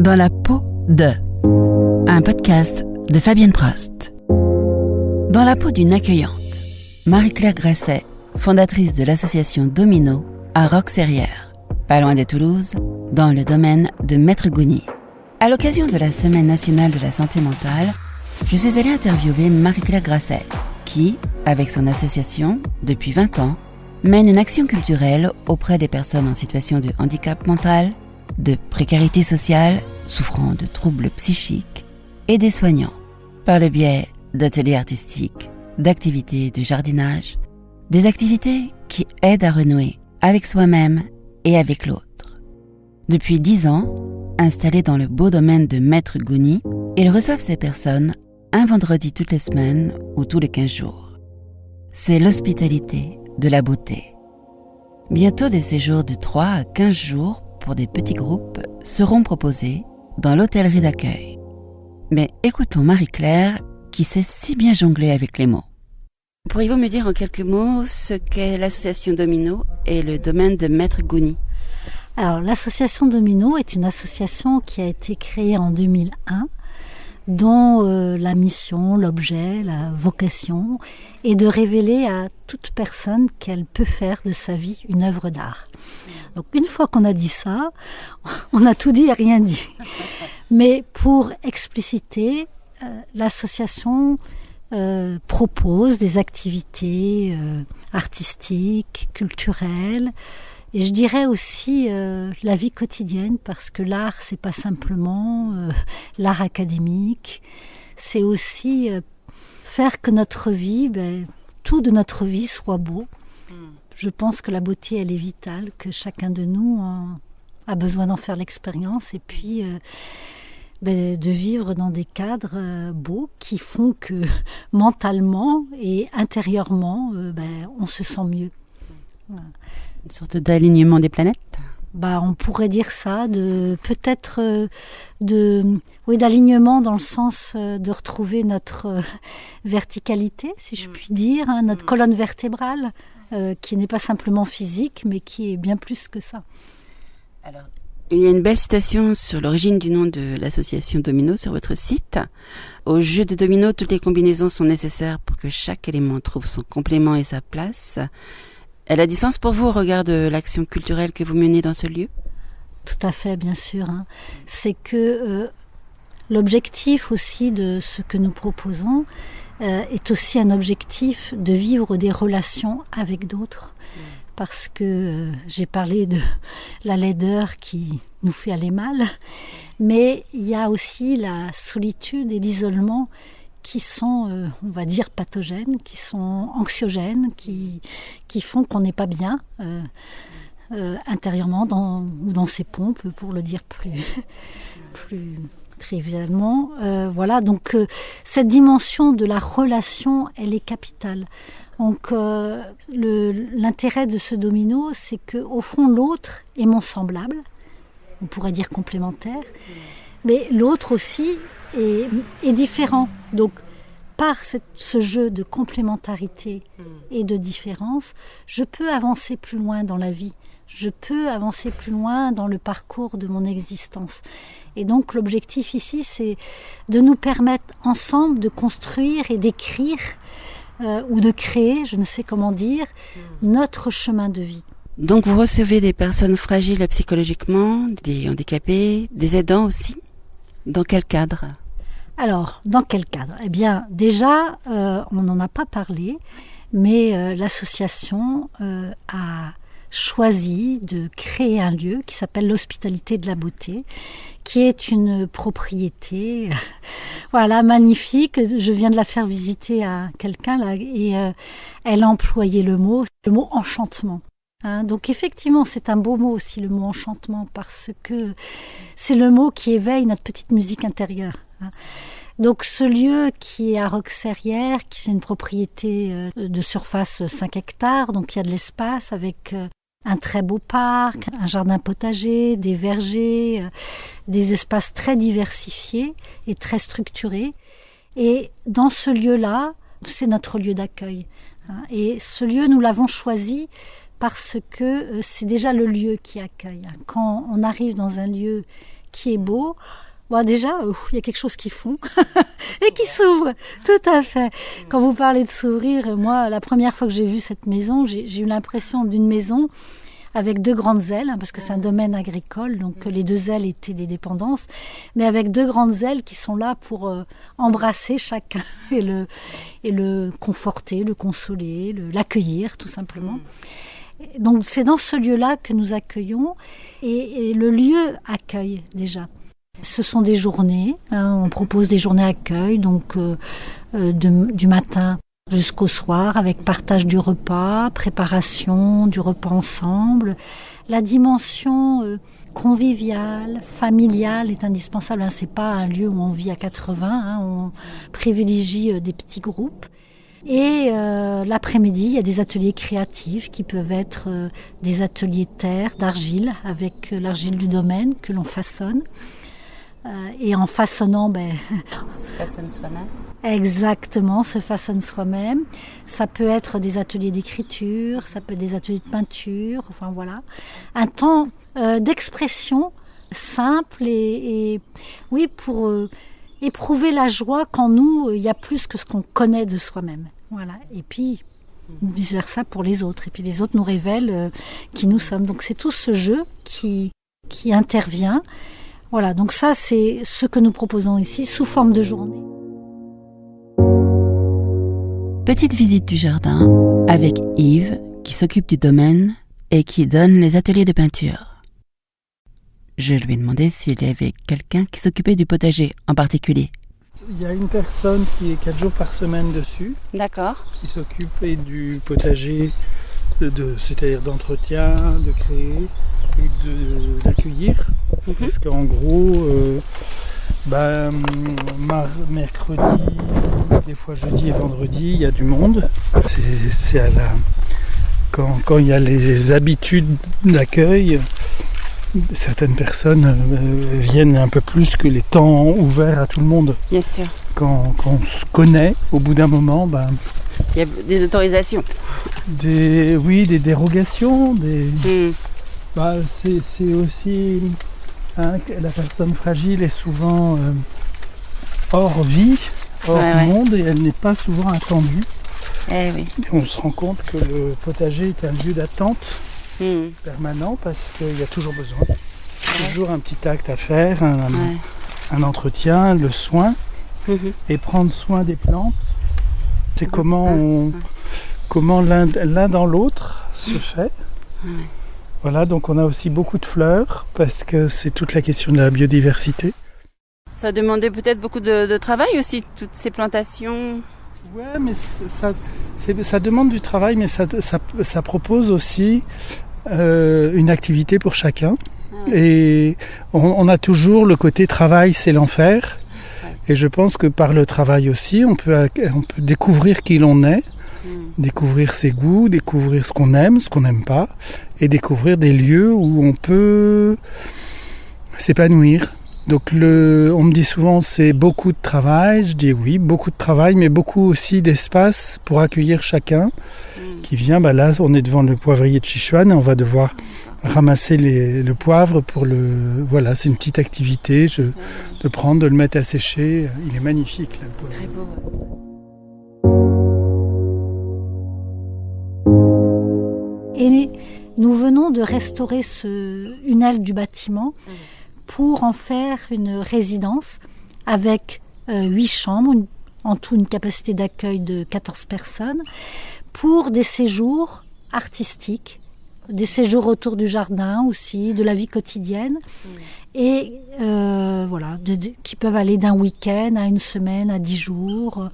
Dans la peau de, un podcast de Fabienne Prost. Dans la peau d'une accueillante, Marie-Claire Grasset, fondatrice de l'association Domino à Roqueserrières, pas loin de Toulouse, dans le domaine de Maître Gouni. À l'occasion de la Semaine nationale de la santé mentale, je suis allée interviewer Marie-Claire Grasset, qui, avec son association, depuis 20 ans, mène une action culturelle auprès des personnes en situation de handicap mental, de précarité sociale, souffrant de troubles psychiques, et des soignants, par le biais d'ateliers artistiques, d'activités de jardinage, des activités qui aident à renouer avec soi-même et avec l'autre. Depuis 10 ans, installés dans le beau domaine de Maître Gouni, ils reçoivent ces personnes un vendredi toutes les semaines ou tous les 15 jours. C'est l'hospitalité de la beauté. Bientôt des séjours de 3 à 15 jours pour des petits groupes seront proposés dans l'hôtellerie d'accueil. Mais écoutons Marie-Claire qui sait si bien jongler avec les mots. Pourriez-vous me dire en quelques mots ce qu'est l'association Domino et le domaine de Maître Gouni ? Alors, l'association Domino est une association qui a été créée en 2001, dont la mission, l'objet, la vocation est de révéler à toute personne qu'elle peut faire de sa vie une œuvre d'art. Donc une fois qu'on a dit ça, on a tout dit et rien dit. Mais pour expliciter, l'association propose des activités artistiques, culturelles, et je dirais aussi la vie quotidienne, parce que l'art, c'est pas simplement l'art académique, c'est aussi faire que notre vie, tout de notre vie soit beau. Je pense que la beauté, elle est vitale, que chacun de nous a besoin d'en faire l'expérience, et puis de vivre dans des cadres beaux qui font que mentalement et intérieurement, on se sent mieux. Voilà. Une sorte d'alignement des planètes ? On pourrait dire ça, d'alignement dans le sens de retrouver notre verticalité, si je puis dire, notre colonne vertébrale, qui n'est pas simplement physique, mais qui est bien plus que ça. Alors, il y a une belle citation sur l'origine du nom de l'association Domino sur votre site. Au jeu de domino, toutes les combinaisons sont nécessaires pour que chaque élément trouve son complément et sa place. Elle a du sens pour vous au regard de l'action culturelle que vous menez dans ce lieu ? Tout à fait, bien sûr. C'est que l'objectif aussi de ce que nous proposons est aussi un objectif de vivre des relations avec d'autres. Parce que j'ai parlé de la laideur qui nous fait aller mal, mais il y a aussi la solitude et l'isolement qui sont, on va dire, pathogènes, qui sont anxiogènes, qui font qu'on n'est pas bien intérieurement dans ses pompes, pour le dire plus trivialement. Voilà, donc cette dimension de la relation, elle est capitale. Donc l'intérêt de ce domino, c'est qu'au fond, l'autre est mon semblable, on pourrait dire complémentaire, mais l'autre aussi est différent. Donc, par ce jeu de complémentarité et de différence, je peux avancer plus loin dans la vie. Je peux avancer plus loin dans le parcours de mon existence. Et donc, l'objectif ici, c'est de nous permettre ensemble de construire et d'écrire ou de créer, je ne sais comment dire, notre chemin de vie. Donc, vous recevez des personnes fragiles psychologiquement, des handicapés, des aidants aussi ? Dans quel cadre ? Alors, dans quel cadre ? Eh bien, déjà, on n'en a pas parlé, mais l'association a choisi de créer un lieu qui s'appelle l'Hospitalité de la Beauté, qui est une propriété voilà, magnifique. Je viens de la faire visiter à quelqu'un là, et elle a employé le mot enchantement. Donc effectivement, c'est un beau mot aussi, le mot enchantement, parce que c'est le mot qui éveille notre petite musique intérieure. Donc ce lieu qui est à Roqueserrières, qui c'est une propriété de surface 5 hectares, donc il y a de l'espace avec un très beau parc, un jardin potager, des vergers, des espaces très diversifiés et très structurés. Et dans ce lieu-là, c'est notre lieu d'accueil. Et ce lieu, nous l'avons choisi parce que c'est déjà le lieu qui accueille. Quand on arrive dans un lieu qui est beau, déjà, il y a quelque chose qui fond et qui s'ouvre. Tout à fait. Quand vous parlez de s'ouvrir, moi, la première fois que j'ai vu cette maison, j'ai eu l'impression d'une maison avec 2 grandes ailes, parce que c'est un domaine agricole, donc les 2 ailes étaient des dépendances, mais avec 2 grandes ailes qui sont là pour embrasser chacun et le conforter, le consoler, l'accueillir tout simplement. Donc c'est dans ce lieu-là que nous accueillons et le lieu accueille déjà. Ce sont des journées, on propose des journées accueil, donc du matin jusqu'au soir, avec partage du repas, préparation du repas ensemble. La dimension conviviale, familiale est indispensable. C'est pas un lieu où on vit à 80, on privilégie des petits groupes. Et l'après-midi, il y a des ateliers créatifs qui peuvent être des ateliers terre, d'argile, avec l'argile du domaine que l'on façonne. Et en façonnant, se façonne soi-même. Exactement, se façonne soi-même. Ça peut être des ateliers d'écriture, ça peut être des ateliers de peinture, enfin voilà. Un temps d'expression simple et oui, pour éprouver la joie qu'en nous, il y a plus que ce qu'on connaît de soi-même. Voilà. Et puis, vice-versa pour les autres. Et puis les autres nous révèlent qui nous sommes. Donc c'est tout ce jeu qui intervient. Voilà, donc ça c'est ce que nous proposons ici sous forme de journée. Petite visite du jardin avec Yves qui s'occupe du domaine et qui donne les ateliers de peinture. Je lui ai demandé s'il y avait quelqu'un qui s'occupait du potager en particulier. Il y a une personne qui est 4 jours par semaine dessus. D'accord. Qui s'occupe du potager, c'est-à-dire d'entretien, de créer et d'accueillir. Parce qu'en gros, mercredi, des fois jeudi et vendredi, il y a du monde. C'est quand il y a les habitudes d'accueil, certaines personnes viennent un peu plus que les temps ouverts à tout le monde. Bien sûr. Quand on se connaît, au bout d'un moment, il y a des autorisations. Des dérogations. C'est aussi la personne fragile est souvent hors vie, hors monde, et elle n'est pas souvent attendue. Et on se rend compte que le potager est un lieu d'attente permanent parce qu'il y a toujours besoin. Toujours un petit acte à faire, un entretien, le soin, et prendre soin des plantes. C'est comment l'un dans l'autre se fait. Voilà, donc on a aussi beaucoup de fleurs parce que c'est toute la question de la biodiversité. Ça demandait peut-être beaucoup de travail aussi, toutes ces plantations. Ouais, mais ça demande du travail, mais ça propose aussi une activité pour chacun. Et on a toujours le côté travail, c'est l'enfer. Et je pense que par le travail aussi, on peut découvrir qui l'on est. Découvrir ses goûts, découvrir ce qu'on aime, ce qu'on n'aime pas, et découvrir des lieux où on peut s'épanouir. Donc on me dit souvent c'est beaucoup de travail, je dis oui, beaucoup de travail, mais beaucoup aussi d'espace pour accueillir chacun qui vient. Là, on est devant le poivrier de Chichuan et on va devoir ramasser le poivre pour Voilà, c'est une petite activité, de prendre, de le mettre à sécher. Il est magnifique, là, le poivre. Très beau. Et nous venons de restaurer une aile du bâtiment pour en faire une résidence avec 8 chambres, en tout une capacité d'accueil de 14 personnes, pour des séjours artistiques, des séjours autour du jardin aussi, de la vie quotidienne, et qui peuvent aller d'un week-end à une semaine, à 10 jours.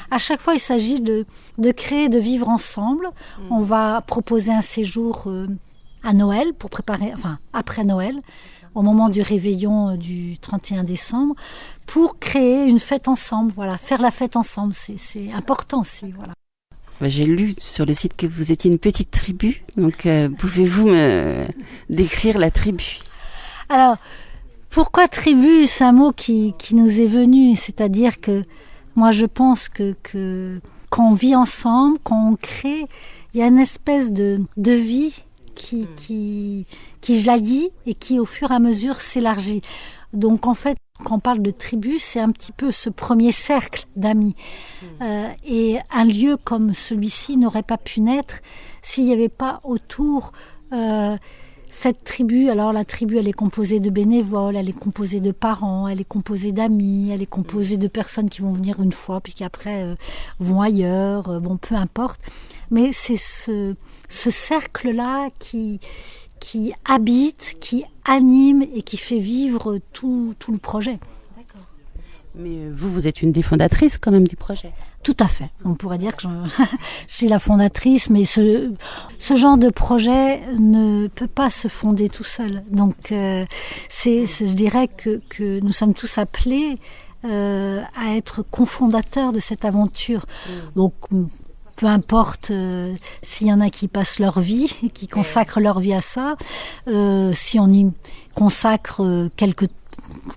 À chaque fois, il s'agit de créer, de vivre ensemble. On va proposer un séjour à Noël, pour préparer, après Noël, au moment du réveillon du 31 décembre, pour créer une fête ensemble, faire la fête ensemble, c'est important aussi, voilà. J'ai lu sur le site que vous étiez une petite tribu, donc pouvez-vous me décrire la tribu ? Alors, pourquoi tribu ? C'est un mot qui nous est venu, c'est-à-dire que moi je pense que quand on vit ensemble, quand on crée, il y a une espèce de vie qui jaillit et qui au fur et à mesure s'élargit. Donc en fait, quand on parle de tribu, c'est un petit peu ce premier cercle d'amis. Et un lieu comme celui-ci n'aurait pas pu naître s'il n'y avait pas autour cette tribu. Alors la tribu, elle est composée de bénévoles, elle est composée de parents, elle est composée d'amis, elle est composée de personnes qui vont venir une fois, puis qui après vont ailleurs, bon, peu importe. Mais c'est ce cercle-là qui habite, qui anime et qui fait vivre tout le projet. D'accord. Mais vous êtes une des fondatrices quand même du projet. Tout à fait. On pourrait dire que je suis la fondatrice, mais ce genre de projet ne peut pas se fonder tout seul. Donc, je dirais que nous sommes tous appelés à être cofondateurs de cette aventure. Donc, peu importe s'il y en a qui passent leur vie, qui consacrent leur vie à ça, si on y consacre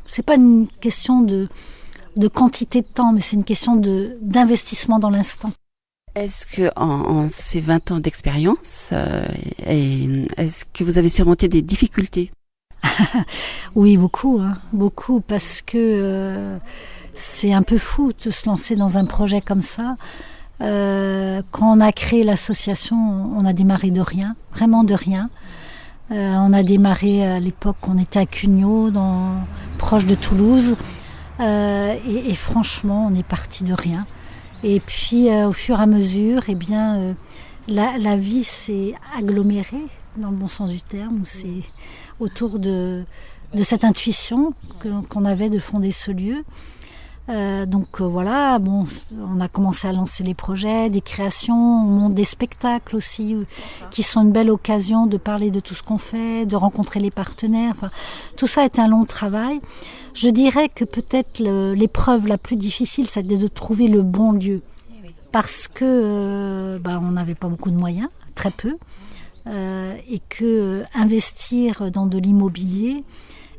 c'est pas une question de quantité de temps, mais c'est une question d'investissement dans l'instant. Est-ce que en ces 20 ans d'expérience, est-ce que vous avez surmonté des difficultés? Oui, beaucoup, parce que c'est un peu fou de se lancer dans un projet comme ça. Quand on a créé l'association, on a démarré de rien, vraiment de rien. On a démarré à l'époque, on était à Cugnot, proche de Toulouse. Et franchement, on est parti de rien. Et puis, au fur et à mesure, la vie s'est agglomérée, dans le bon sens du terme. C'est autour de cette intuition qu'on avait de fonder ce lieu. Voilà, bon, on a commencé à lancer les projets, des créations, on monte des spectacles aussi, qui sont une belle occasion de parler de tout ce qu'on fait, de rencontrer les partenaires. Enfin, tout ça est un long travail. Je dirais que peut-être l'épreuve la plus difficile, c'est de trouver le bon lieu. Parce que on n'avait pas beaucoup de moyens, très peu, et que investir dans de l'immobilier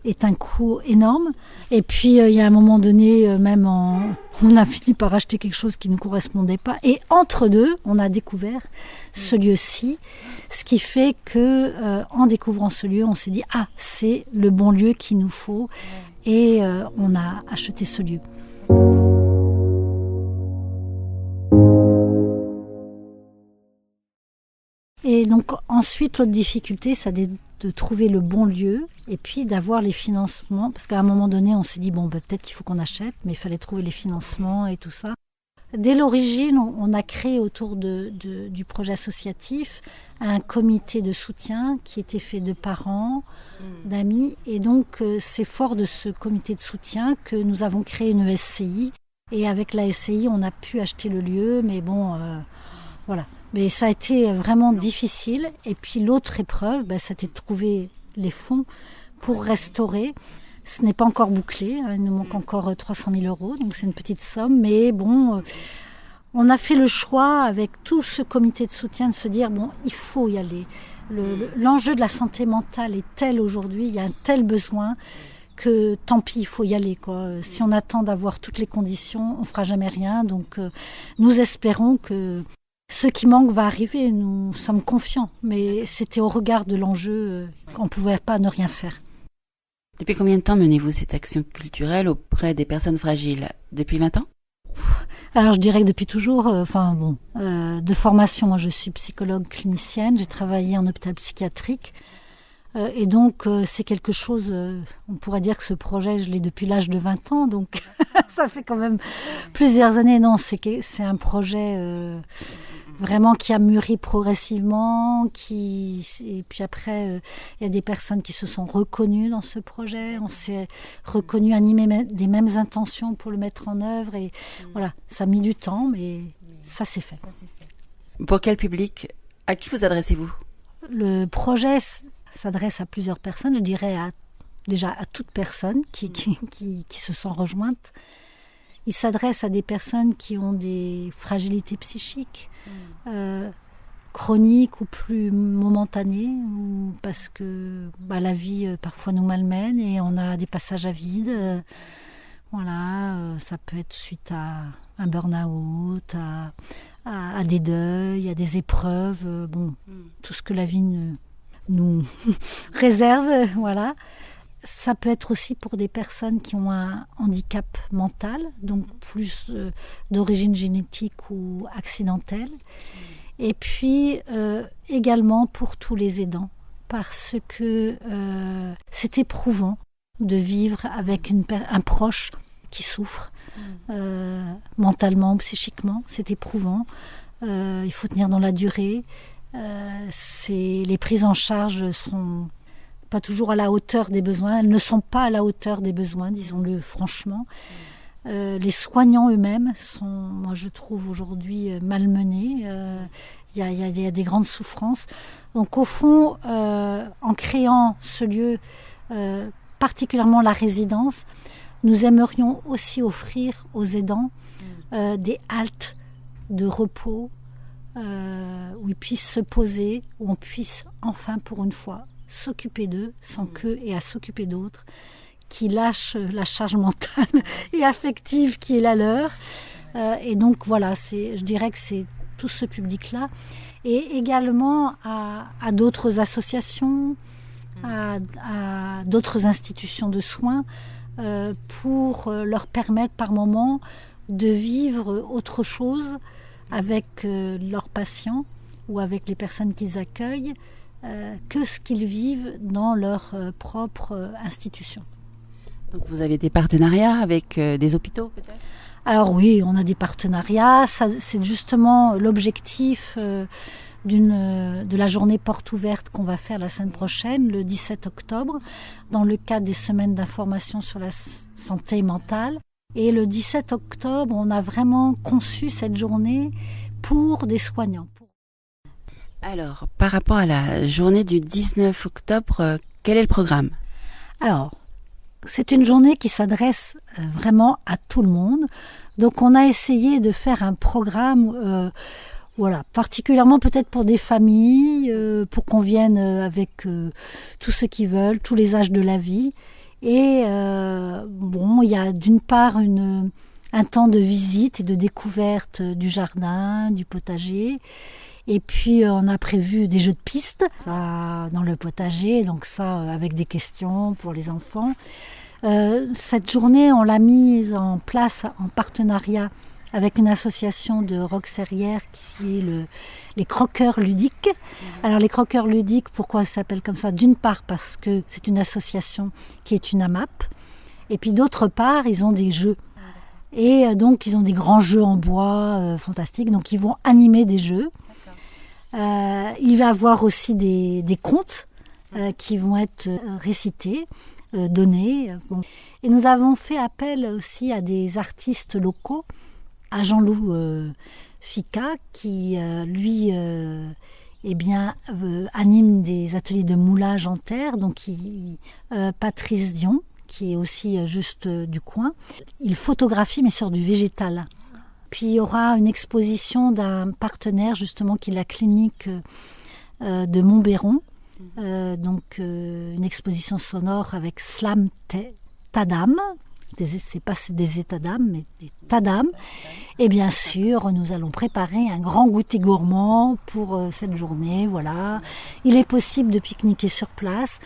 est un coût énorme. Et puis, il y a un moment donné, on a fini par acheter quelque chose qui ne correspondait pas. Et entre deux, on a découvert ce lieu-ci, ce qui fait que, en découvrant ce lieu, on s'est dit « Ah, c'est le bon lieu qu'il nous faut ». Et on a acheté ce lieu. Et donc, ensuite, l'autre difficulté, c'est de trouver le bon lieu et puis d'avoir les financements. Parce qu'à un moment donné, on s'est dit, peut-être qu'il faut qu'on achète, mais il fallait trouver les financements et tout ça. Dès l'origine, on a créé autour du projet associatif un comité de soutien qui était fait de parents, d'amis. Et donc, c'est fort de ce comité de soutien que nous avons créé une SCI. Et avec la SCI, on a pu acheter le lieu, mais voilà. Mais ça a été vraiment difficile. Et puis l'autre épreuve, c'était de trouver les fonds pour restaurer. Ce n'est pas encore bouclé, il nous manque encore 300 000 €, donc c'est une petite somme. Mais on a fait le choix avec tout ce comité de soutien de se dire, il faut y aller. L'enjeu de la santé mentale est tel aujourd'hui, il y a un tel besoin que tant pis, il faut y aller, quoi. Si on attend d'avoir toutes les conditions, on ne fera jamais rien. Donc nous espérons que ce qui manque va arriver, nous sommes confiants. Mais c'était au regard de l'enjeu qu'on ne pouvait pas ne rien faire. Depuis combien de temps menez-vous cette action culturelle auprès des personnes fragiles? Depuis 20 ans? Alors je dirais que depuis toujours, de formation, moi je suis psychologue clinicienne, j'ai travaillé en hôpital psychiatrique. Et donc c'est quelque chose, on pourrait dire que ce projet, je l'ai depuis l'âge de 20 ans, donc ça fait quand même plusieurs années. Non, c'est un projet vraiment qui a mûri progressivement, et puis après, il y a des personnes qui se sont reconnues dans ce projet, on s'est reconnus animer des mêmes intentions pour le mettre en œuvre, et voilà, ça a mis du temps, mais ça s'est fait. Pour quel public? À qui vous adressez-vous? Le projet s'adresse à plusieurs personnes, je dirais déjà à toute personne qui se sent rejointe. Il s'adresse à des personnes qui ont des fragilités psychiques, chroniques ou plus momentanées, ou parce que la vie parfois nous malmène et on a des passages à vide. Ça peut être suite à un burn-out, à des deuils, à des épreuves, tout ce que la vie nous réserve, voilà. ça peut être aussi pour des personnes qui ont un handicap mental, donc plus d'origine génétique ou accidentelle. Et puis également pour tous les aidants, parce que c'est éprouvant de vivre avec un proche qui souffre mentalement ou psychiquement. C'est éprouvant. Il faut tenir dans la durée. Les prises en charge sont pas toujours à la hauteur des besoins. Elles ne sont pas à la hauteur des besoins, disons-le franchement. Les soignants eux-mêmes sont, moi je trouve aujourd'hui, malmenés. Il y a des grandes souffrances. Donc au fond, en créant ce lieu, particulièrement la résidence, nous aimerions aussi offrir aux aidants des haltes de repos où ils puissent se poser, où on puisse enfin pour une fois s'occuper d'eux sans qu'eux aient à s'occuper d'autres, qui lâchent la charge mentale et affective qui est la leur. Et donc voilà, je dirais que c'est tout ce public-là. Et également à d'autres associations, à d'autres institutions de soins, pour leur permettre par moment de vivre autre chose avec leurs patients ou avec les personnes qu'ils accueillent que ce qu'ils vivent dans leur propre institution. Donc vous avez des partenariats avec des hôpitaux peut-être ? Alors oui, on a des partenariats. C'est justement l'objectif de la journée porte ouverte qu'on va faire la semaine prochaine, le 17 octobre, dans le cadre des semaines d'information sur la santé mentale. Et le 17 octobre, on a vraiment conçu cette journée pour des soignants. Alors, par rapport à la journée du 19 octobre, quel est le programme ? Alors, c'est une journée qui s'adresse vraiment à tout le monde. Donc, on a essayé de faire un programme, particulièrement peut-être pour des familles, pour qu'on vienne avec tous ceux qui veulent, tous les âges de la vie. Et il y a d'une part un temps de visite et de découverte du jardin, du potager. Et puis, on a prévu des jeux de piste dans le potager, donc ça, avec des questions pour les enfants. Cette journée, on l'a mise en place en partenariat avec une association de Roqueserrières qui est les Croqueurs Ludiques. Alors, les Croqueurs Ludiques, pourquoi ça s'appelle comme ça ? D'une part, parce que c'est une association qui est une AMAP. Et puis, d'autre part, ils ont des jeux. Et donc, ils ont des grands jeux en bois fantastiques. Donc, ils vont animer des jeux. Il va y avoir aussi des contes qui vont être récités, donnés. Et nous avons fait appel aussi à des artistes locaux, à Jean-Loup Fica, qui anime des ateliers de moulage en terre. Donc Patrice Dion, qui est aussi juste du coin. Il photographie, mais sur du végétal. Puis il y aura une exposition d'un partenaire justement qui est la clinique de Montbéron. Une exposition sonore avec Slam Tadam. C'est pas des états d'âme, mais des Tadam. Et bien sûr, nous allons préparer un grand goûter gourmand pour cette journée. Voilà. Il est possible de pique-niquer sur place,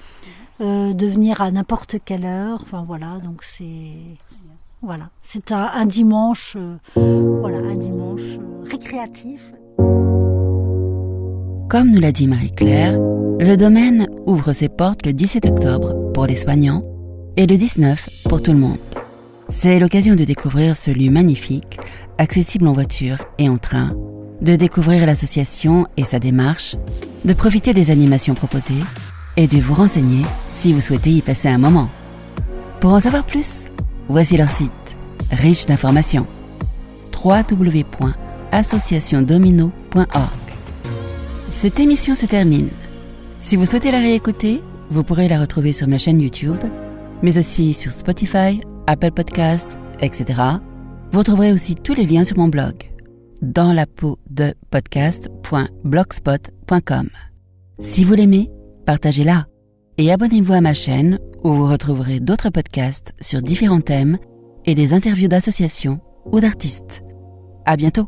de venir à n'importe quelle heure. Enfin voilà, donc c'est un dimanche, récréatif. Comme nous l'a dit Marie-Claire, le domaine ouvre ses portes le 17 octobre pour les soignants et le 19 pour tout le monde. C'est l'occasion de découvrir ce lieu magnifique, accessible en voiture et en train, de découvrir l'association et sa démarche, de profiter des animations proposées et de vous renseigner si vous souhaitez y passer un moment. Pour en savoir plus, voici leur site, riche d'informations, www.associationdomino.org. Cette émission se termine. Si vous souhaitez la réécouter, vous pourrez la retrouver sur ma chaîne YouTube, mais aussi sur Spotify, Apple Podcasts, etc. Vous retrouverez aussi tous les liens sur mon blog, dans la peau de podcast.blogspot.com. Si vous l'aimez, partagez-la et abonnez-vous à ma chaîne où vous retrouverez d'autres podcasts sur différents thèmes et des interviews d'associations ou d'artistes. À bientôt!